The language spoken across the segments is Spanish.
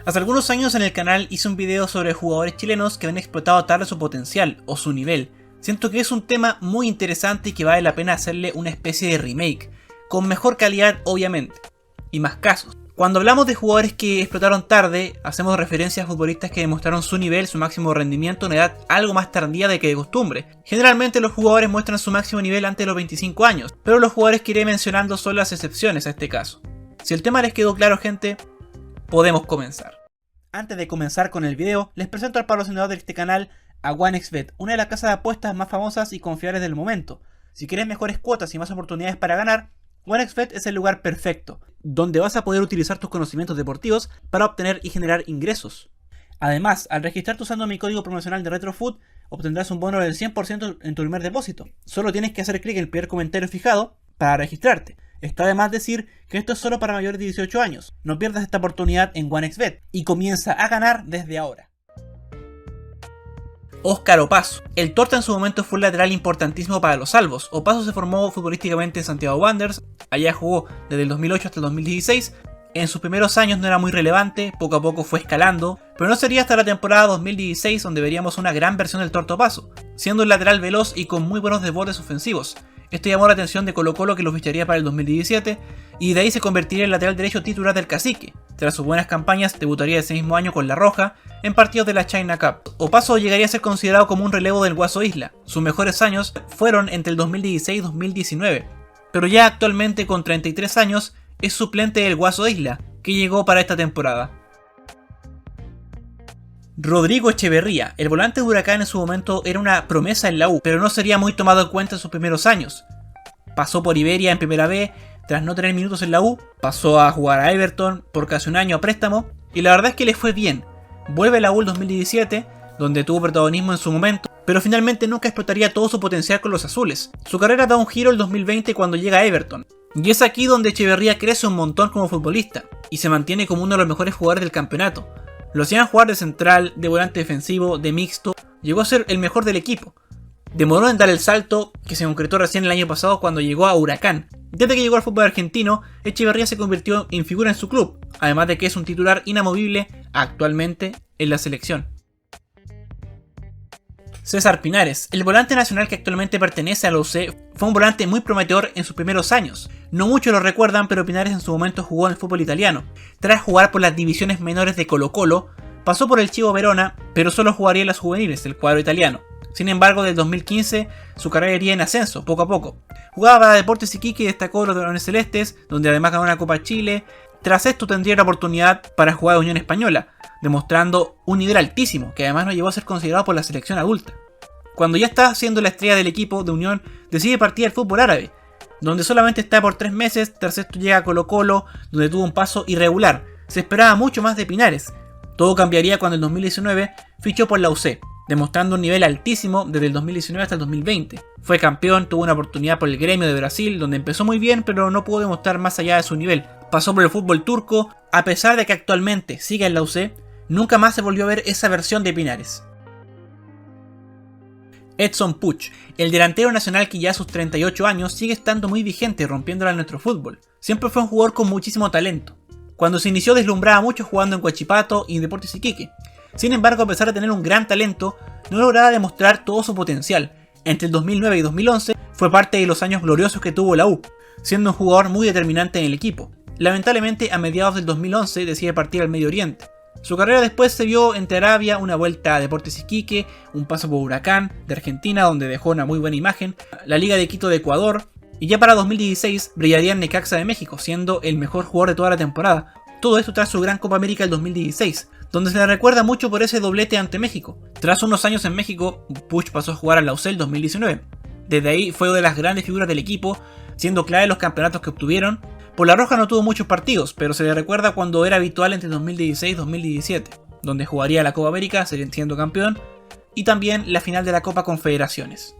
Hace algunos años en el canal hice un video sobre jugadores chilenos que habían explotado tarde su potencial o su nivel. Siento que es un tema muy interesante y que vale la pena hacerle una especie de remake, con mejor calidad obviamente, y más casos. Cuando hablamos de jugadores que explotaron tarde, hacemos referencia a futbolistas que demostraron su nivel, su máximo rendimiento en una edad algo más tardía de que de costumbre. Generalmente los jugadores muestran su máximo nivel antes de los 25 años, pero los jugadores que iré mencionando son las excepciones a este caso. Si el tema les quedó claro, gente, podemos comenzar. Antes de comenzar con el video, les presento al patrocinador de este canal, a OneXBet, una de las casas de apuestas más famosas y confiables del momento. Si quieres mejores cuotas y más oportunidades para ganar, OneXBet es el lugar perfecto, donde vas a poder utilizar tus conocimientos deportivos para obtener y generar ingresos. Además, al registrarte usando mi código promocional de RetroFood, obtendrás un bono del 100% en tu primer depósito. Solo tienes que hacer clic en el primer comentario fijado para registrarte. Está de más decir que esto es solo para mayores de 18 años. No pierdas esta oportunidad en OneXBet y comienza a ganar desde ahora. Óscar Opaso. El Torta en su momento fue un lateral importantísimo para los Salvos. Opaso se formó futbolísticamente en Santiago Wanderers, allá jugó desde el 2008 hasta el 2016. En sus primeros años no era muy relevante, poco a poco fue escalando, pero no sería hasta la temporada 2016 donde veríamos una gran versión del Torta Opaso, siendo un lateral veloz y con muy buenos desbordes ofensivos. Esto llamó la atención de Colo-Colo, que lo ficharía para el 2017, y de ahí se convertiría en lateral derecho titular del Cacique. Tras sus buenas campañas, debutaría ese mismo año con La Roja en partidos de la China Cup. Opaso llegaría a ser considerado como un relevo del Guaso Isla. Sus mejores años fueron entre el 2016 y 2019, pero ya actualmente con 33 años es suplente del Guaso Isla, que llegó para esta temporada. Rodrigo Echeverría. El volante de Huracán en su momento era una promesa en la U, pero no sería muy tomado en cuenta en sus primeros años. Pasó por Iberia en Primera B, tras no tener minutos en la U, pasó a jugar a Everton por casi un año a préstamo, y la verdad es que le fue bien. Vuelve a la U el 2017, donde tuvo protagonismo en su momento, pero finalmente nunca explotaría todo su potencial con los azules. Su carrera da un giro el 2020 cuando llega a Everton, y es aquí donde Echeverría crece un montón como futbolista, y se mantiene como uno de los mejores jugadores del campeonato. Lo hacían jugar de central, de volante defensivo, de mixto, llegó a ser el mejor del equipo. Demoró en dar el salto, que se concretó recién el año pasado cuando llegó a Huracán. Desde que llegó al fútbol argentino, Echeverría se convirtió en figura en su club, además de que es un titular inamovible actualmente en la selección. César Pinares. El volante nacional que actualmente pertenece a la UC fue un volante muy prometedor en sus primeros años. No muchos lo recuerdan, pero Pinares en su momento jugó en el fútbol italiano. Tras jugar por las divisiones menores de Colo-Colo, pasó por el Chievo Verona, pero solo jugaría en las juveniles del cuadro italiano. Sin embargo, desde 2015 su carrera iría en ascenso, poco a poco. Jugaba para Deportes Iquique y destacó los Dragones Celestes, donde además ganó una Copa Chile. Tras esto tendría la oportunidad para jugar a Unión Española, demostrando un nivel altísimo, que además no llegó a ser considerado por la selección adulta. Cuando ya está siendo la estrella del equipo de Unión, decide partir al fútbol árabe, donde solamente está por 3 meses, tras esto llega a Colo-Colo, donde tuvo un paso irregular. Se esperaba mucho más de Pinares. Todo cambiaría cuando en 2019 fichó por la UC, demostrando un nivel altísimo desde el 2019 hasta el 2020. Fue campeón, tuvo una oportunidad por el Gremio de Brasil, donde empezó muy bien, pero no pudo demostrar más allá de su nivel. Pasó por el fútbol turco, a pesar de que actualmente sigue en la UC, nunca más se volvió a ver esa versión de Pinares. Edson Puch. El delantero nacional que ya a sus 38 años sigue estando muy vigente, rompiéndola en nuestro fútbol. Siempre fue un jugador con muchísimo talento. Cuando se inició deslumbraba mucho jugando en Huachipato y en Deportes Iquique. Sin embargo, a pesar de tener un gran talento, no lograba demostrar todo su potencial. Entre el 2009 y 2011 fue parte de los años gloriosos que tuvo la U, siendo un jugador muy determinante en el equipo. Lamentablemente, a mediados del 2011 decide partir al Medio Oriente. Su carrera después se vio entre Arabia, una vuelta a Deportes Iquique, un paso por Huracán de Argentina, donde dejó una muy buena imagen, la Liga de Quito de Ecuador, y ya para 2016 brillaría en Necaxa de México, siendo el mejor jugador de toda la temporada. Todo esto tras su gran Copa América del 2016, donde se le recuerda mucho por ese doblete ante México. Tras unos años en México, Puch pasó a jugar a la UC el 2019. Desde ahí fue una de las grandes figuras del equipo, siendo clave en los campeonatos que obtuvieron. Por La Roja no tuvo muchos partidos, pero se le recuerda cuando era habitual entre 2016 y 2017, donde jugaría la Copa América, siendo campeón, y también la final de la Copa Confederaciones.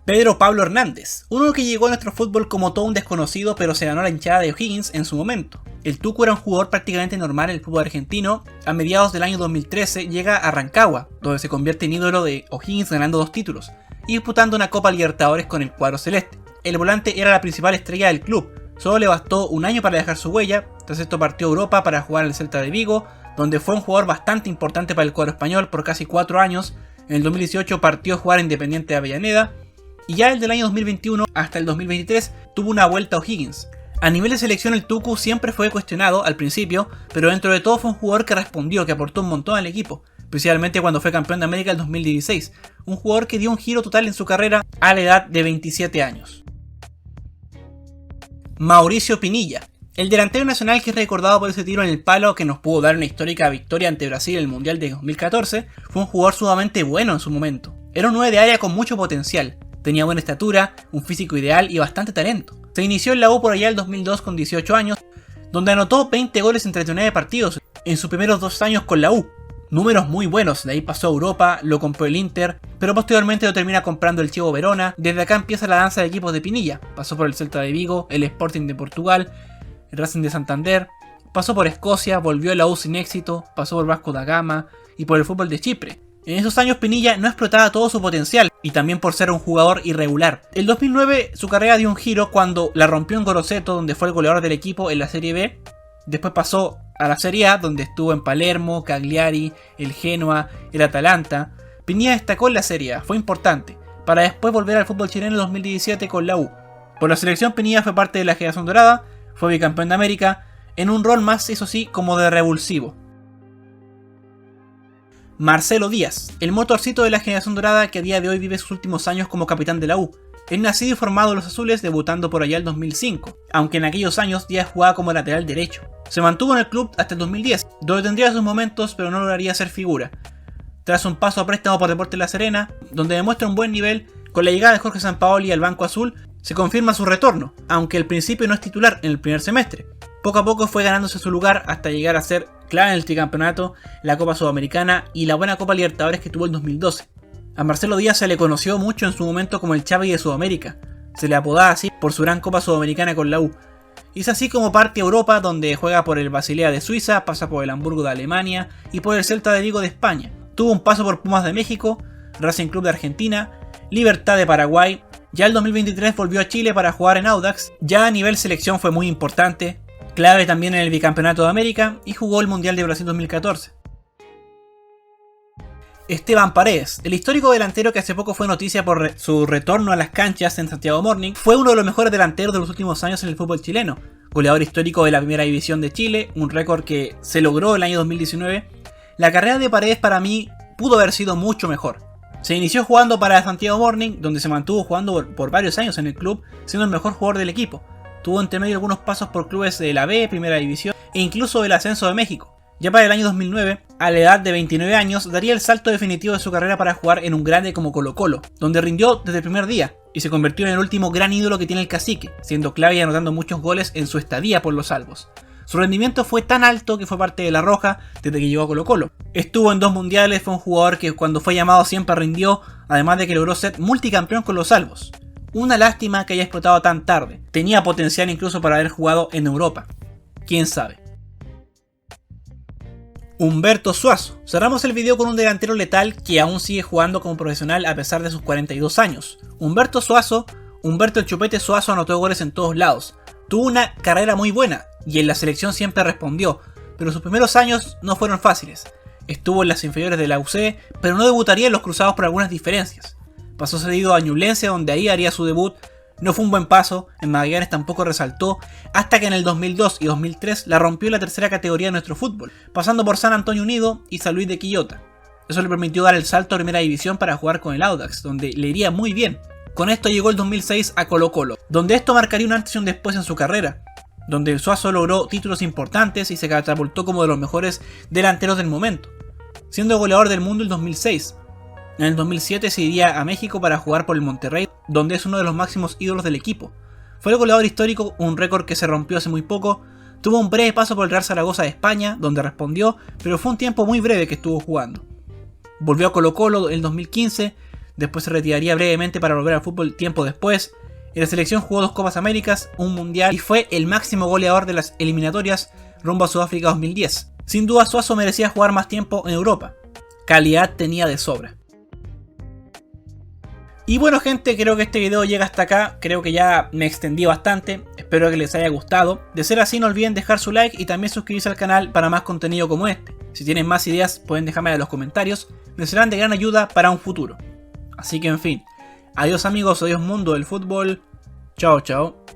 Pedro Pablo Hernández, uno que llegó a nuestro fútbol como todo un desconocido, pero se ganó la hinchada de O'Higgins en su momento. El Tuco era un jugador prácticamente normal en el fútbol argentino. A mediados del año 2013 llega a Rancagua, donde se convierte en ídolo de O'Higgins ganando 2 títulos, y disputando una Copa Libertadores con el cuadro celeste. El volante era la principal estrella del club, Solo le bastó un año para dejar su huella. Tras esto partió a Europa para jugar en el Celta de Vigo, donde fue un jugador bastante importante para el cuadro español por casi 4 años. En el 2018 partió a jugar Independiente de Avellaneda. Y ya el del año 2021 hasta el 2023 tuvo una vuelta a O'Higgins. A nivel de selección el Tucu siempre fue cuestionado al principio, pero dentro de todo fue un jugador que respondió, que aportó un montón al equipo, principalmente cuando fue campeón de América en 2016, un jugador que dio un giro total en su carrera a la edad de 27 años. Mauricio Pinilla, el delantero nacional que es recordado por ese tiro en el palo que nos pudo dar una histórica victoria ante Brasil en el Mundial de 2014, fue un jugador sumamente bueno en su momento. Era un 9 de área con mucho potencial, tenía buena estatura, un físico ideal y bastante talento. Se inició en la U por allá el 2002 con 18 años, donde anotó 20 goles en 39 partidos en sus primeros 2 años con la U. Números muy buenos, de ahí pasó a Europa, lo compró el Inter, pero posteriormente lo termina comprando el Chievo Verona. Desde acá empieza la danza de equipos de Pinilla, pasó por el Celta de Vigo, el Sporting de Portugal, el Racing de Santander, pasó por Escocia, volvió a la U sin éxito, pasó por Vasco da Gama y por el fútbol de Chipre. En esos años Pinilla no explotaba todo su potencial, y también por ser un jugador irregular. El 2009 su carrera dio un giro cuando la rompió en Grosseto, donde fue el goleador del equipo en la Serie B. Después pasó a la Serie A, donde estuvo en Palermo, Cagliari, el Genoa, el Atalanta. Pinilla destacó en la Serie A, fue importante, para después volver al fútbol chileno en 2017 con la U. Por la selección Pinilla fue parte de la generación dorada, fue bicampeón de América, en un rol más, eso sí, como de revulsivo. Marcelo Díaz, el motorcito de la generación dorada que a día de hoy vive sus últimos años como capitán de la U. Es nacido y formado en los azules, debutando por allá el 2005, aunque en aquellos años Díaz jugaba como lateral derecho. Se mantuvo en el club hasta el 2010, donde tendría sus momentos pero no lograría ser figura. Tras un paso a préstamo por Deportes La Serena, donde demuestra un buen nivel, con la llegada de Jorge Sampaoli al banco azul, se confirma su retorno, aunque al principio no es titular en el primer semestre. Poco a poco fue ganándose su lugar hasta llegar a ser clave en el tricampeonato, la Copa Sudamericana y la buena Copa Libertadores que tuvo en 2012. A Marcelo Díaz se le conoció mucho en su momento como el Xavi de Sudamérica, se le apodaba así por su gran Copa Sudamericana con la U. Y es así como parte a Europa, donde juega por el Basilea de Suiza, pasa por el Hamburgo de Alemania y por el Celta de Vigo de España. Tuvo un paso por Pumas de México, Racing Club de Argentina, Libertad de Paraguay. Ya el 2023 volvió a Chile para jugar en Audax. Ya a nivel selección fue muy importante, clave también en el bicampeonato de América y jugó el Mundial de Brasil 2014. Esteban Paredes, el histórico delantero que hace poco fue noticia por su retorno a las canchas en Santiago Morning, fue uno de los mejores delanteros de los últimos años en el fútbol chileno, goleador histórico de la primera división de Chile, un récord que se logró el año 2019. La carrera de Paredes para mí pudo haber sido mucho mejor. Se inició jugando para Santiago Morning, donde se mantuvo jugando por varios años en el club, siendo el mejor jugador del equipo. Tuvo entre medio algunos pasos por clubes de la B, Primera División e incluso del Ascenso de México. Ya para el año 2009, a la edad de 29 años, daría el salto definitivo de su carrera para jugar en un grande como Colo-Colo, donde rindió desde el primer día y se convirtió en el último gran ídolo que tiene el cacique, siendo clave y anotando muchos goles en su estadía por los albos. Su rendimiento fue tan alto que fue parte de La Roja desde que llegó a Colo-Colo. Estuvo en 2 mundiales, fue un jugador que cuando fue llamado siempre rindió, además de que logró ser multicampeón con los albos. Una lástima que haya explotado tan tarde, tenía potencial incluso para haber jugado en Europa. ¿Quién sabe? Humberto Suazo. Cerramos el video con un delantero letal que aún sigue jugando como profesional a pesar de sus 42 años. Humberto Suazo, Humberto el Chupete Suazo anotó goles en todos lados. Tuvo una carrera muy buena y en la selección siempre respondió, pero sus primeros años no fueron fáciles. Estuvo en las inferiores de la UC, pero no debutaría en los cruzados por algunas diferencias. Pasó cedido a Ñublense, donde ahí haría su debut. No fue un buen paso, en Magallanes tampoco resaltó, hasta que en el 2002 y 2003 la rompió en la tercera categoría de nuestro fútbol, pasando por San Antonio Unido y San Luis de Quillota. Eso le permitió dar el salto a primera división para jugar con el Audax, donde le iría muy bien. Con esto llegó el 2006 a Colo-Colo, donde esto marcaría un antes y un después en su carrera, donde el Suazo logró títulos importantes y se catapultó como de los mejores delanteros del momento, siendo goleador del mundo el 2006. En el 2007 se iría a México para jugar por el Monterrey, donde es uno de los máximos ídolos del equipo. Fue el goleador histórico, un récord que se rompió hace muy poco. Tuvo un breve paso por el Real Zaragoza de España, donde respondió, pero fue un tiempo muy breve que estuvo jugando. Volvió a Colo-Colo en el 2015, después se retiraría brevemente para volver al fútbol tiempo después. En la selección jugó 2 Copas Américas, un Mundial y fue el máximo goleador de las eliminatorias rumbo a Sudáfrica 2010. Sin duda Suazo merecía jugar más tiempo en Europa. Calidad tenía de sobra. Y bueno gente, creo que este video llega hasta acá, creo que ya me extendí bastante, espero que les haya gustado. De ser así, no olviden dejar su like y también suscribirse al canal para más contenido como este. Si tienen más ideas pueden dejármela en los comentarios, me serán de gran ayuda para un futuro. Así que en fin, adiós amigos, adiós mundo del fútbol, chao chao.